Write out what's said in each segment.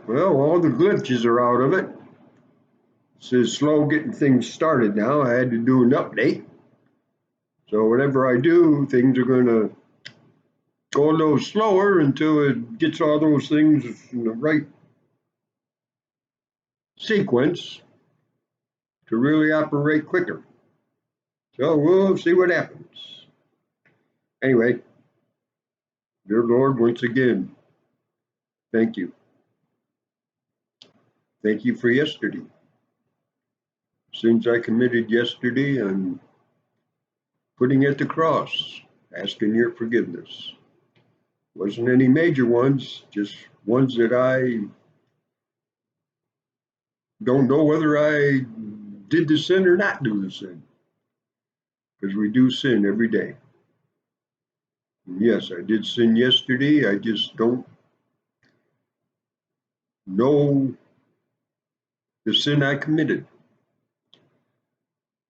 Well, all the glitches are out of it. It's slow getting things started now. I had to do an update. So whatever I do, things are going to go a little slower until it gets all those things in the right sequence to really operate quicker. So we'll see what happens. Anyway, dear Lord, once again, thank you. Thank you for yesterday. Sins I committed yesterday, I'm putting at the cross, asking your forgiveness. Wasn't any major ones, just ones that I don't know whether I did the sin or not do the sin. Because we do sin every day. And yes, I did sin yesterday. I just don't know the sin I committed.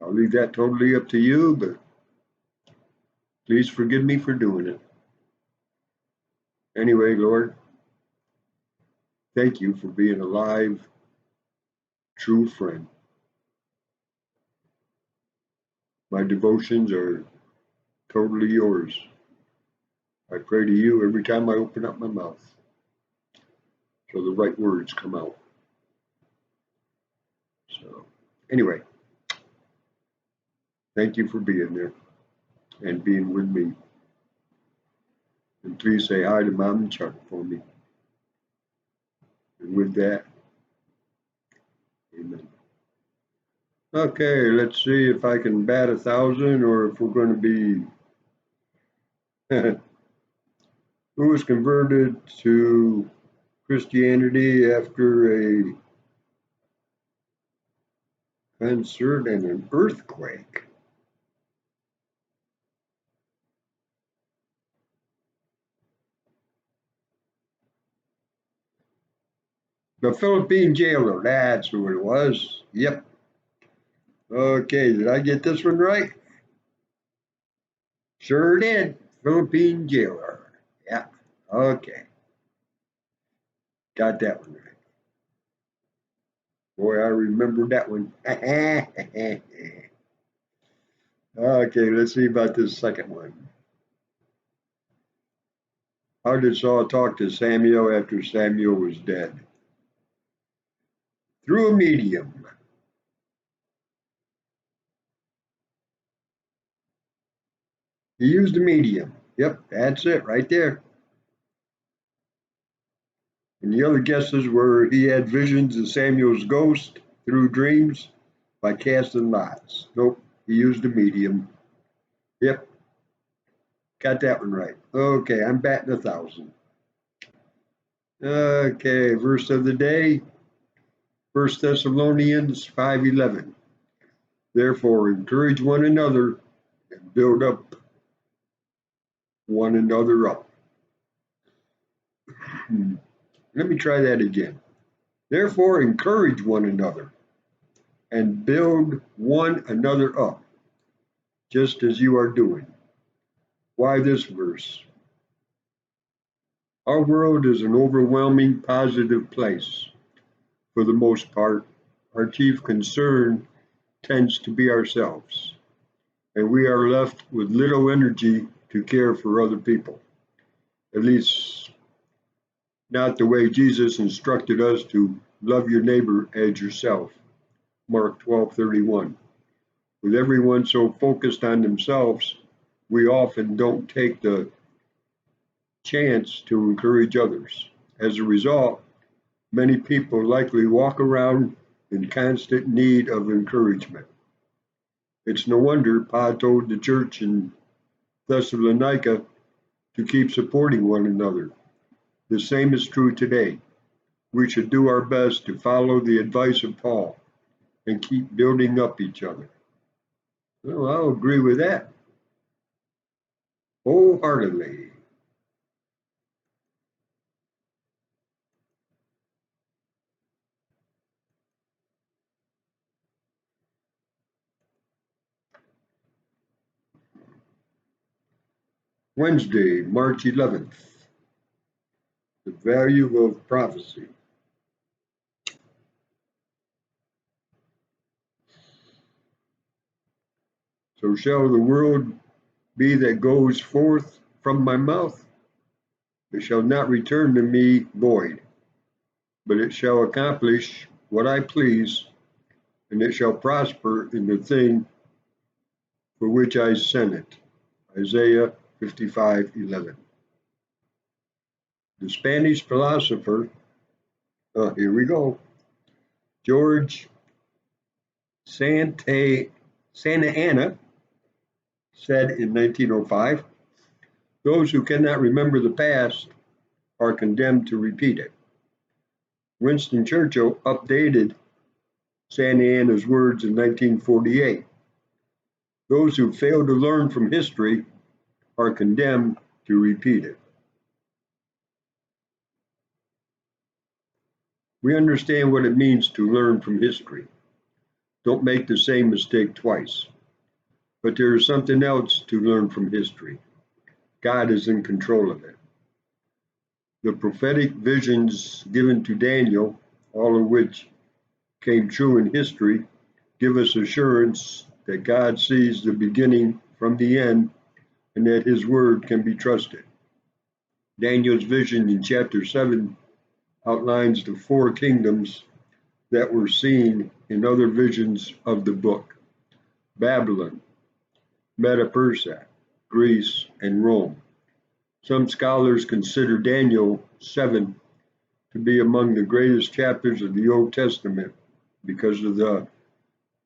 I'll leave that totally up to you, but please forgive me for doing it. Anyway, Lord, thank you for being a live, true friend. My devotions are totally yours. I pray to you every time I open up my mouth so the right words come out. So, anyway, thank you for being there and being with me. And please say hi to Mom and Chuck for me. And with that, amen. Okay, let's see if I can bat 1,000 or if we're going to be. Who was converted to Christianity after a concert and an earthquake? The Philippine jailer, that's who it was. Yep. Okay, did I get this one right? Sure did. Philippine jailer. Yeah. Okay. Got that one right. Boy, I remember that one. Okay, let's see about this second one. How did Saul talk to Samuel after Samuel was dead? Through a medium. He used a medium. Yep, that's it right there. And the other guesses were he had visions of Samuel's ghost through dreams by casting lots. Nope, he used a medium. Yep, got that one right. Okay, I'm batting 1,000. Okay, verse of the day, 1 Thessalonians 5:11. Therefore, encourage one another and build up one another up. Let me try that again. Therefore, encourage one another and build one another up, just as you are doing. Why this verse? Our world is an overwhelming positive place. For the most part, our chief concern tends to be ourselves, and we are left with little energy to care for other people. At least, not the way Jesus instructed us to love your neighbor as yourself. Mark 12:31. With everyone so focused on themselves, we often don't take the chance to encourage others. As a result, many people likely walk around in constant need of encouragement. It's no wonder Paul told the church in Thessalonica to keep supporting one another. The same is true today. We should do our best to follow the advice of Paul and keep building up each other. Well, I'll agree with that wholeheartedly. Wednesday, March 11th. The value of prophecy. So shall the word be that goes forth from my mouth. It shall not return to me void, but it shall accomplish what I please, and it shall prosper in the thing for which I sent it. Isaiah 55:11. The Spanish philosopher, here we go, George Santa Anna said in 1905, those who cannot remember the past are condemned to repeat it. Winston Churchill updated Santa Anna's words in 1948. Those who fail to learn from history are condemned to repeat it. We understand what it means to learn from history. Don't make the same mistake twice. But there is something else to learn from history. God is in control of it. The prophetic visions given to Daniel, all of which came true in history, give us assurance that God sees the beginning from the end and that his word can be trusted. Daniel's vision in chapter 7 outlines the four kingdoms that were seen in other visions of the book: Babylon, Medo-Persia, Greece, and Rome. Some scholars consider Daniel 7 to be among the greatest chapters of the Old Testament because of the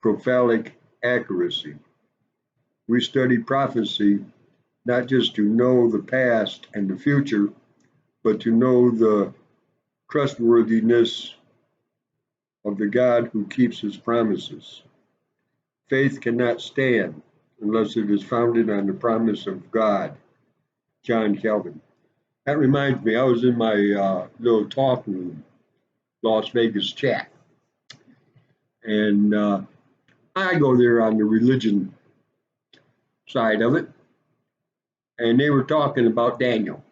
prophetic accuracy. We study prophecy not just to know the past and the future, but to know the trustworthiness of the God who keeps his promises. Faith cannot stand unless it is founded on the promise of God. John Calvin. That reminds me, I was in my little talk room, Las Vegas chat, and I go there on the religion side of it, and they were talking about Daniel.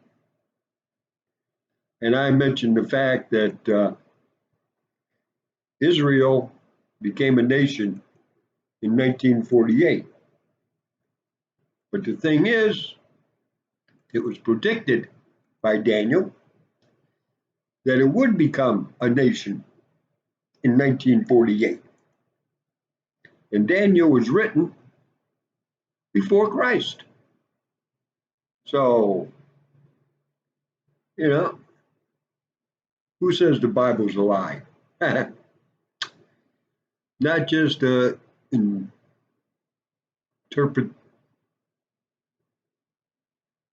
And I mentioned the fact that Israel became a nation in 1948. But the thing is, it was predicted by Daniel that it would become a nation in 1948. And Daniel was written before Christ. So, who says the Bible's a lie? Not just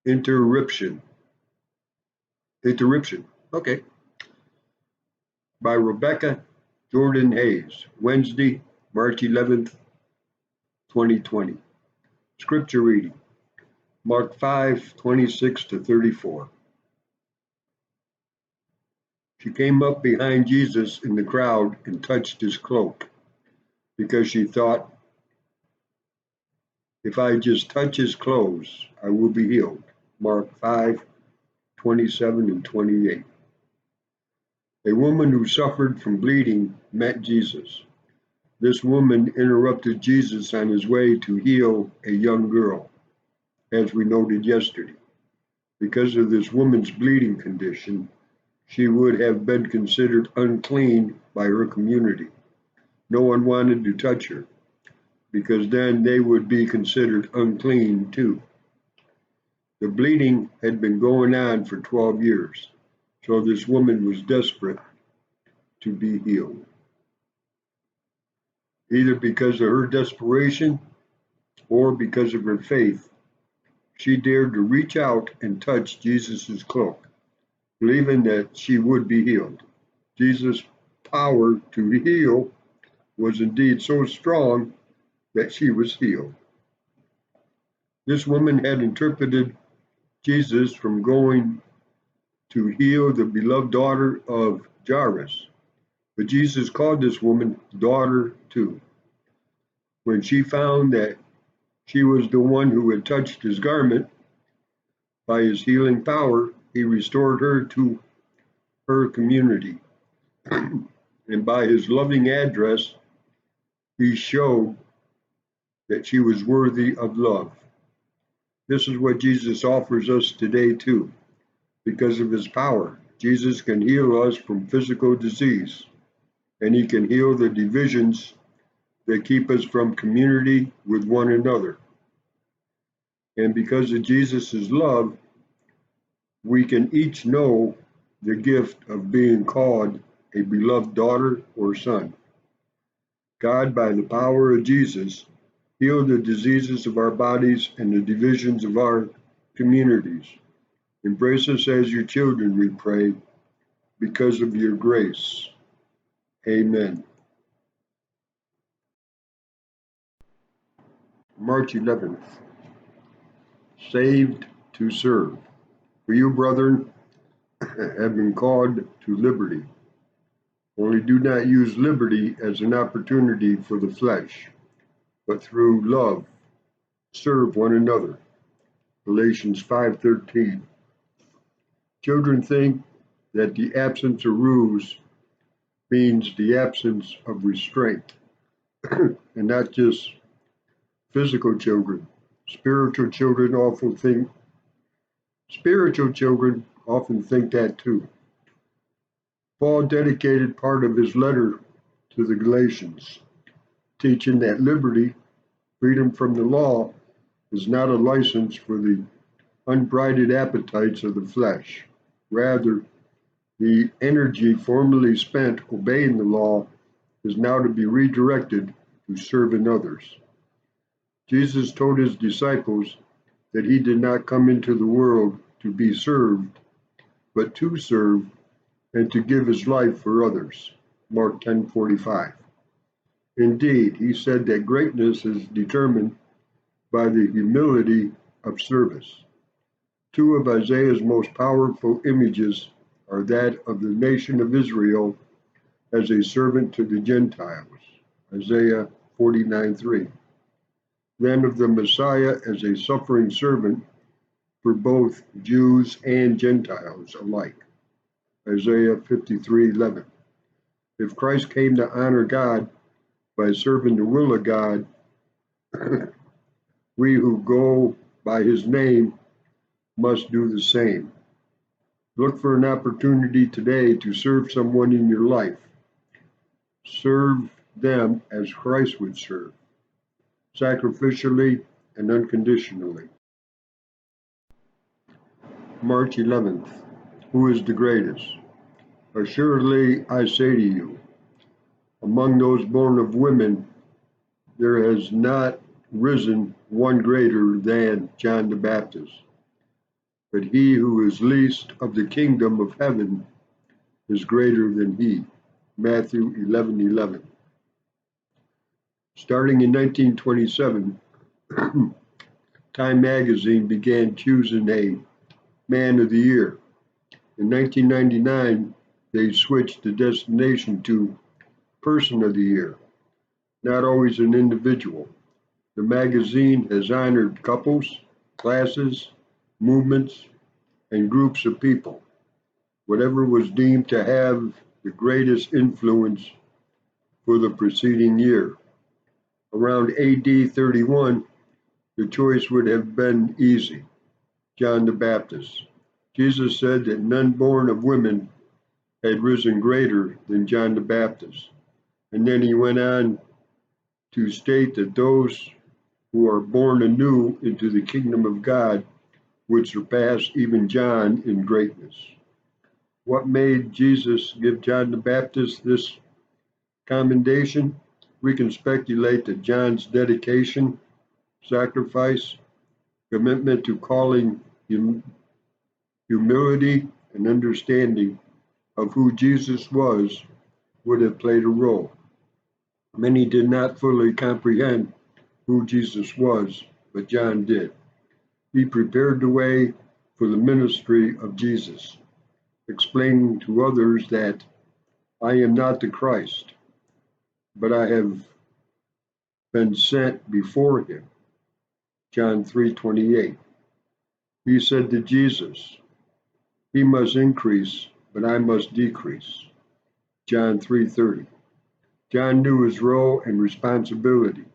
interruption. Okay. By Rebecca Jordan Hayes, Wednesday, March 11th, 2020. Scripture reading, Mark 5:26-34. She came up behind Jesus in the crowd and touched his cloak because she thought, if I just touch his clothes, I will be healed. Mark 5:27 and 28. A woman who suffered from bleeding met Jesus. This woman interrupted Jesus on his way to heal a young girl, as we noted yesterday. Because of this woman's bleeding condition, she would have been considered unclean by her community. No one wanted to touch her, because then they would be considered unclean too. The bleeding had been going on for 12 years, so this woman was desperate to be healed. Either because of her desperation or because of her faith, she dared to reach out and touch Jesus' cloak, believing that she would be healed. Jesus' power to heal was indeed so strong that she was healed. This woman had interpreted Jesus from going to heal the beloved daughter of Jairus, but Jesus called this woman daughter too. When she found that she was the one who had touched his garment, by his healing power, he restored her to her community. And by his loving address, he showed that she was worthy of love. This is what Jesus offers us today, too. Because of his power, Jesus can heal us from physical disease, and he can heal the divisions that keep us from community with one another. And because of Jesus' love, we can each know the gift of being called a beloved daughter or son. God, by the power of Jesus, healed the diseases of our bodies and the divisions of our communities. Embrace us as your children, we pray, because of your grace. Amen. March 11th. Saved to serve. For you, brethren, have been called to liberty. Only do not use liberty as an opportunity for the flesh, but through love serve one another. Galatians 5:13. Children think that the absence of rules means the absence of restraint, and not just physical children. Spiritual children often think that too. Paul dedicated part of his letter to the Galatians, teaching that liberty, freedom from the law, is not a license for the unbridled appetites of the flesh. Rather, the energy formerly spent obeying the law is now to be redirected to serving others. Jesus told his disciples that he did not come into the world to be served, but to serve and to give his life for others. Mark 10:45. Indeed, he said that greatness is determined by the humility of service. Two of Isaiah's most powerful images are that of the nation of Israel as a servant to the Gentiles, Isaiah 49:3. Then of the Messiah as a suffering servant for both Jews and Gentiles alike, Isaiah 53:11. If Christ came to honor God by serving the will of God, we who go by his name must do the same. Look for an opportunity today to serve someone in your life. Serve them as Christ would serve, sacrificially and unconditionally. March 11th. Who is the greatest? Assuredly, I say to you, among those born of women, there has not risen one greater than John the Baptist. But he who is least of the kingdom of heaven is greater than he. Matthew 11:11. Starting in 1927, Time magazine began choosing a Man of the Year. In 1999, they switched the destination to Person of the Year, not always an individual. The magazine has honored couples, classes, movements, and groups of people, whatever was deemed to have the greatest influence for the preceding year. Around AD 31, the choice would have been easy: John the Baptist. Jesus said that none born of women had risen greater than John the Baptist. And then he went on to state that those who are born anew into the kingdom of God would surpass even John in greatness. What made Jesus give John the Baptist this commendation? We can speculate that John's dedication, sacrifice, commitment to calling humility, and understanding of who Jesus was would have played a role. Many did not fully comprehend who Jesus was, but John did. He prepared the way for the ministry of Jesus, explaining to others that I am not the Christ, but I have been sent before him. John 3:28. He said to Jesus, he must increase, but I must decrease. John 3:30. John knew his role and responsibility.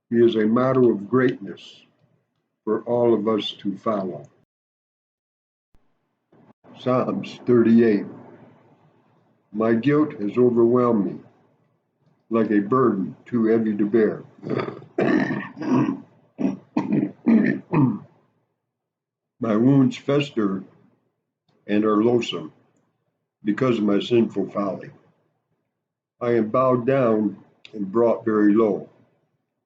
He is a model of greatness for all of us to follow. Psalms 38. My guilt has overwhelmed me like a burden too heavy to bear. My wounds fester and are loathsome because of my sinful folly. I am bowed down and brought very low.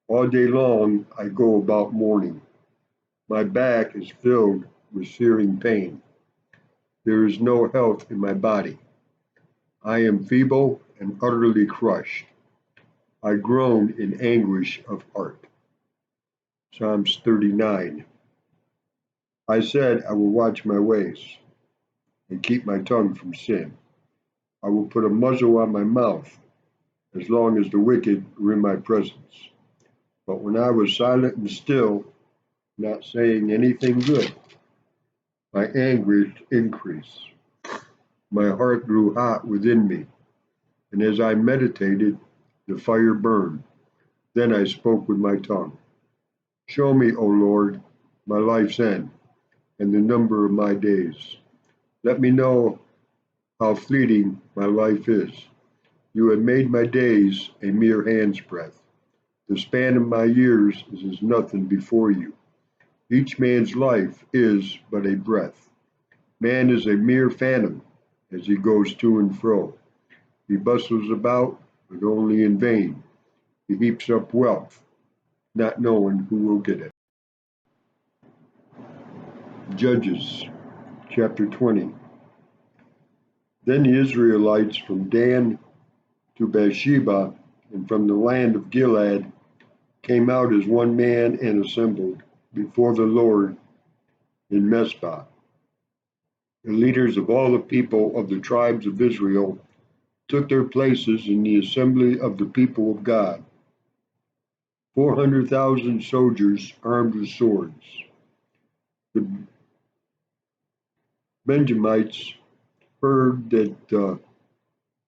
All day long I go about mourning. My back is filled with searing pain. There is no health in my body. I am feeble and utterly crushed. I groan in anguish of heart. Psalms 39. I said, I will watch my ways and keep my tongue from sin. I will put a muzzle on my mouth as long as the wicked are in my presence. But when I was silent and still, not saying anything good, my anguish increased. My heart grew hot within me, and as I meditated, the fire burned. Then I spoke with my tongue. Show me, O Lord, my life's end and the number of my days. Let me know how fleeting my life is. You have made my days a mere hand's breadth. The span of my years is as nothing before you. Each man's life is but a breath. Man is a mere phantom as he goes to and fro. He bustles about, but only in vain. He heaps up wealth, not knowing who will get it. Judges chapter 20. Then the Israelites from Dan to Beersheba and from the land of Gilead came out as one man and assembled before the Lord in Mizpah. The leaders of all the people of the tribes of Israel took their places in the assembly of the people of God. 400,000 soldiers armed with swords. The Benjamites heard that the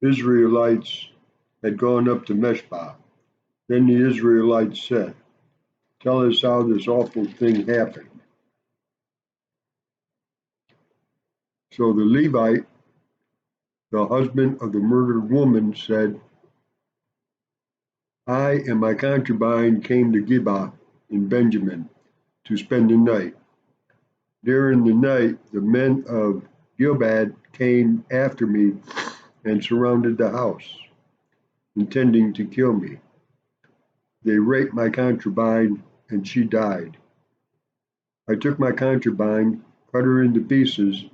Israelites had gone up to Mizpah. Then the Israelites said, tell us how this awful thing happened. So the Levite, the husband of the murdered woman, said, I and my concubine came to Gibeah in Benjamin to spend the night. During the night, the men of Gilead came after me and surrounded the house, intending to kill me. They raped my concubine, and she died. I took my concubine, cut her into pieces,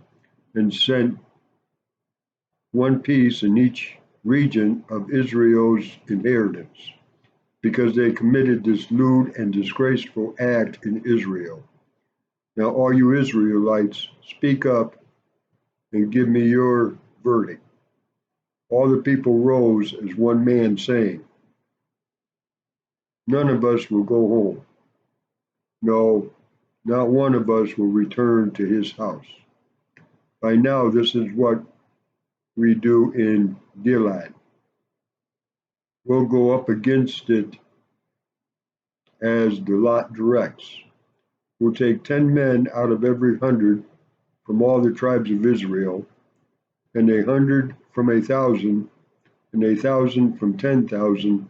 and sent one piece in each region of Israel's inheritance, because they committed this lewd and disgraceful act in Israel. Now, all you Israelites, speak up and give me your verdict. All the people rose as one man, saying, none of us will go home. No, not one of us will return to his house. By now, this is what we do in Gilead. We'll go up against it as the lot directs. We'll take 10 men out of every 100 from all the tribes of Israel, and 100 from 1,000, and 1,000 from 10,000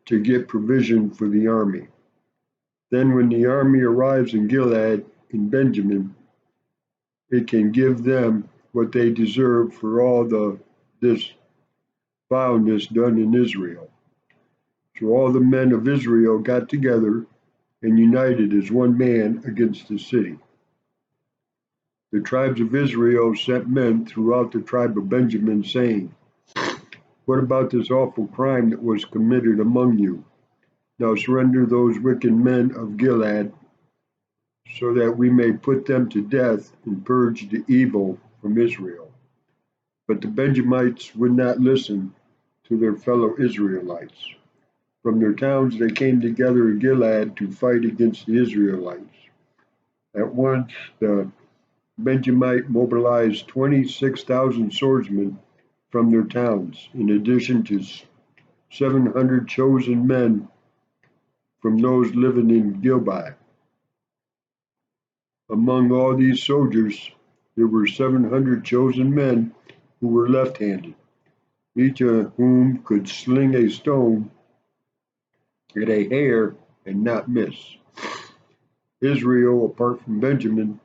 to get provision for the army. Then when the army arrives in Gilead, in Benjamin, it can give them what they deserve for all this vileness done in Israel. So all the men of Israel got together and united as one man against the city. The tribes of Israel sent men throughout the tribe of Benjamin, saying, what about this awful crime that was committed among you? Now surrender those wicked men of Gilead, so that we may put them to death and purge the evil from Israel. But the Benjamites would not listen to their fellow Israelites. From their towns they came together in Gilead to fight against the Israelites. At once the Benjamite mobilized 26,000 swordsmen from their towns, in addition to 700 chosen men from those living in Gilgal. Among all these soldiers, there were 700 chosen men who were left-handed, each of whom could sling a stone at a hair and not miss. Israel, apart from Benjamin,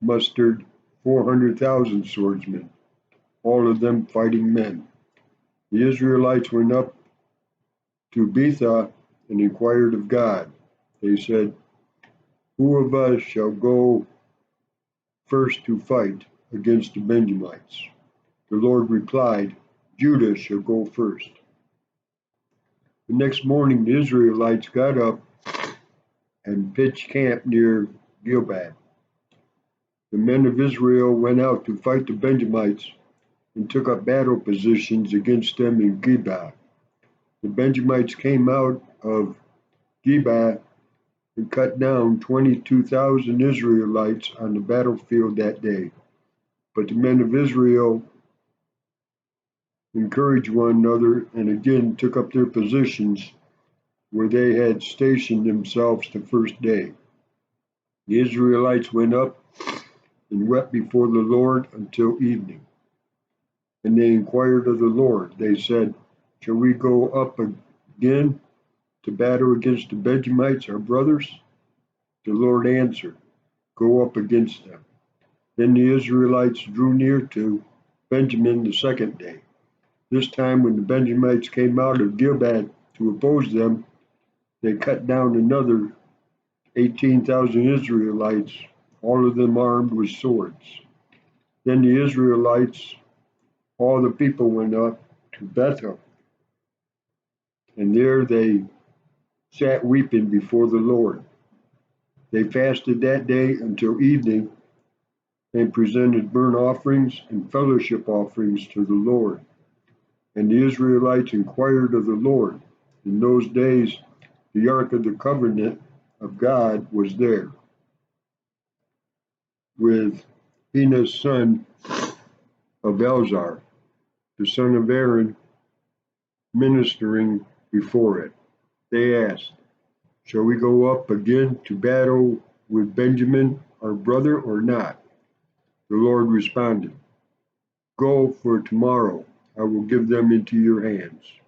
mustered 400,000 swordsmen, all of them fighting men. The Israelites went up to Bethah and inquired of God. They said, "Who of us shall go first to fight against the Benjamites?" The Lord replied, "Judah shall go first." The next morning the Israelites got up and pitched camp near Gilgal. The men of Israel went out to fight the Benjamites and took up battle positions against them in Geba. The Benjamites came out of Geba and cut down 22,000 Israelites on the battlefield that day. But the men of Israel encouraged one another and again took up their positions where they had stationed themselves the first day. The Israelites went up and wept before the Lord until evening. And they inquired of the Lord. They said, "Shall we go up again to battle against the Benjamites, our brothers?" The Lord answered, "Go up against them." Then the Israelites drew near to Benjamin the second day. This time when the Benjamites came out of Gilead to oppose them, they cut down another 18,000 Israelites, all of them armed with swords. Then the Israelites, all the people went up to Bethel, and there they sat weeping before the Lord. They fasted that day until evening and presented burnt offerings and fellowship offerings to the Lord. And the Israelites inquired of the Lord. In those days, the Ark of the Covenant of God was there, with Phinehas, son of Eleazar, the son of Aaron, ministering before it. They asked, "Shall we go up again to battle with Benjamin, our brother, or not?" The Lord responded, "Go, for tomorrow I will give them into your hands."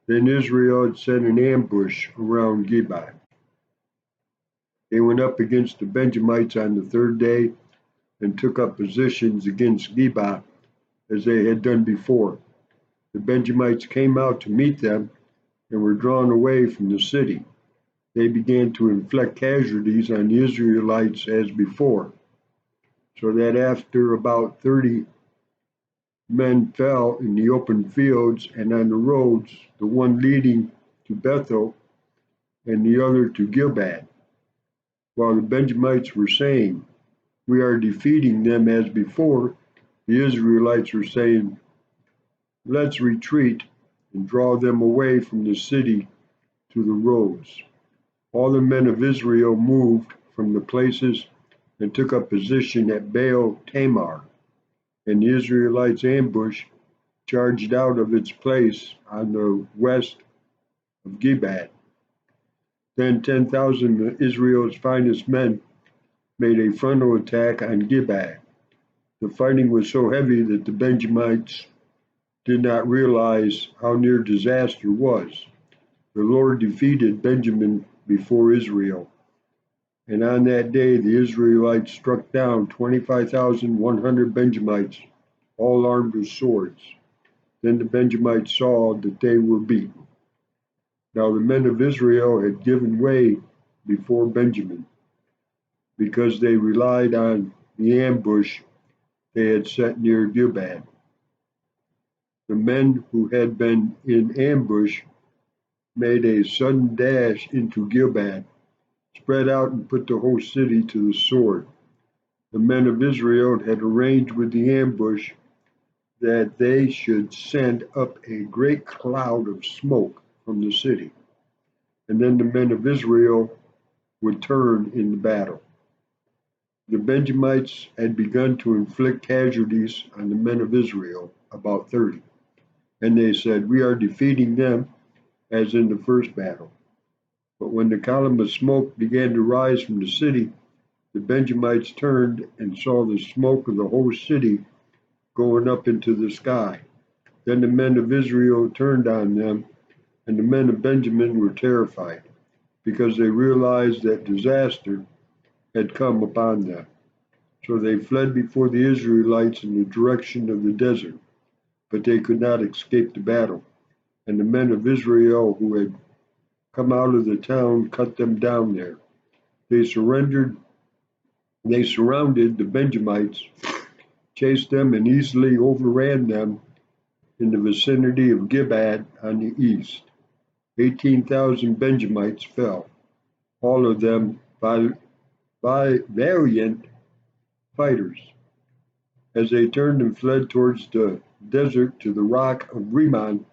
Then Israel had set an ambush around Gibeah. They went up against the Benjamites on the third day and took up positions against Gibeah as they had done before. The Benjamites came out to meet them and were drawn away from the city. They began to inflict casualties on the Israelites as before, so that after about 30 men fell in the open fields and on the roads, the one leading to Bethel and the other to Gilead, while the Benjamites were saying, "We are defeating them as before," the Israelites were saying, "Let's retreat and draw them away from the city to the roads." All the men of Israel moved from the places and took up position at Baal Tamar, and the Israelites' ambush charged out of its place on the west of Gibeah. Then 10,000 of Israel's finest men made a frontal attack on Gibeah. The fighting was so heavy that the Benjamites did not realize how near disaster was. The Lord defeated Benjamin before Israel. And on that day the Israelites struck down 25,100 Benjamites, all armed with swords. Then the Benjamites saw that they were beaten. Now the men of Israel had given way before Benjamin, because they relied on the ambush they had set near Gibeah. The men who had been in ambush made a sudden dash into Gibeah, spread out and put the whole city to the sword. The men of Israel had arranged with the ambush that they should send up a great cloud of smoke from the city, and then the men of Israel would turn in the battle. The Benjamites had begun to inflict casualties on the men of Israel, about 30, and they said, "We are defeating them as in the first battle." But when the column of smoke began to rise from the city, the Benjamites turned and saw the smoke of the whole city going up into the sky. Then the men of Israel turned on them, and the men of Benjamin were terrified, because they realized that disaster had come upon them. So they fled before the Israelites in the direction of the desert, but they could not escape the battle. And the men of Israel who had come out of the town cut them down there. They surrounded the Benjamites, chased them, and easily overran them in the vicinity of Gibeah on the east. 18,000 Benjamites fell, all of them valiant fighters. As they turned and fled towards the desert to the rock of Rimmon,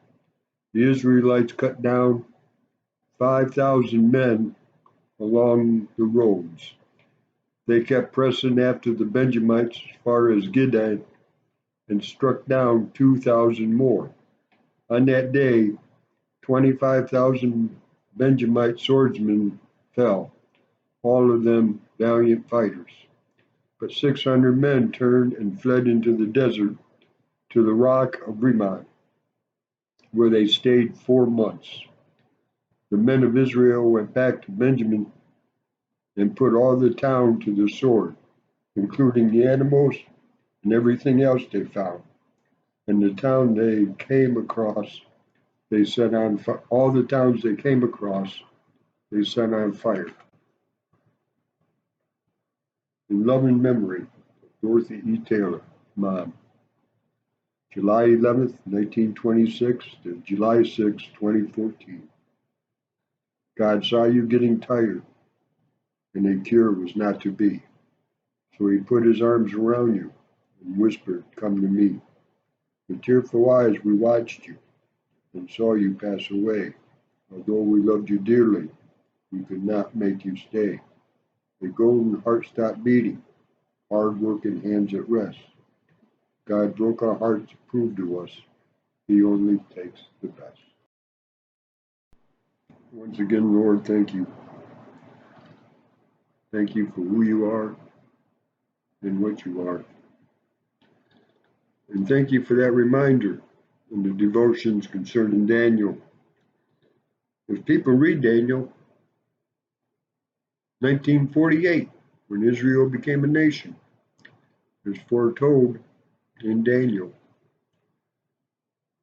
the Israelites cut down 5,000 men along the roads. They kept pressing after the Benjamites as far as Gibeah and struck down 2,000 more. On that day, 25,000 Benjamite swordsmen fell, all of them valiant fighters. But 600 men turned and fled into the desert to the rock of Rimmon, where they stayed 4 months. The men of Israel went back to Benjamin and put all the town to the sword, including the animals and everything else they found. And the town they came across, they set on fire. All the towns they came across, they set on fire. In loving memory of Dorothy E. Taylor, Mom. July 11th, 1926 to July 6, 2014. God saw you getting tired, and a cure was not to be. So he put his arms around you and whispered, "Come to me." With tearful eyes we watched you and saw you pass away. Although we loved you dearly, we could not make you stay. The golden heart stopped beating, hard working hands at rest. God broke our hearts to prove to us he only takes the best. Once again, Lord, thank you. Thank you for who you are and what you are. And thank you for that reminder in the devotions concerning Daniel. If people read Daniel, 1948, when Israel became a nation, is foretold in Daniel.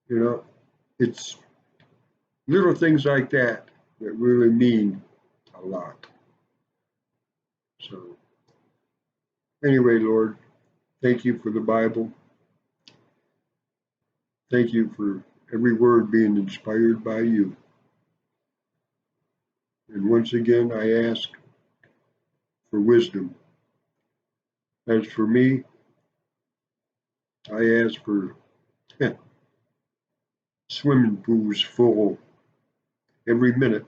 You know, it's little things like that that really mean a lot. So, anyway, Lord, thank you for the Bible. Thank you for every word being inspired by you. And once again, I ask for wisdom. As for me, I ask for swimming pools full every minute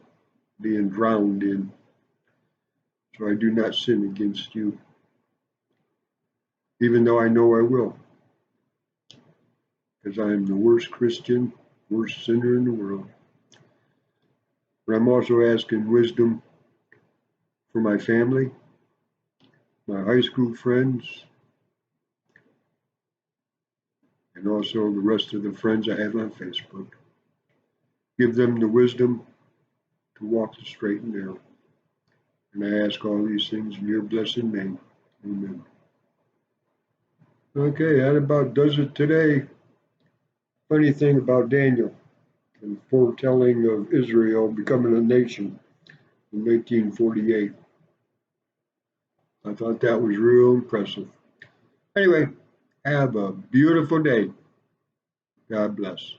being drowned in, so I do not sin against you, even though I know I will, because I am the worst Christian, worst sinner in the world. But I'm also asking wisdom for my family, my high school friends, and also the rest of the friends I have on Facebook. Give them the wisdom to walk the straight and narrow. And I ask all these things in your blessed name. Amen. Okay, that about does it today. Funny thing about Daniel and foretelling of Israel becoming a nation in 1948. I thought that was real impressive. Anyway, have a beautiful day. God bless.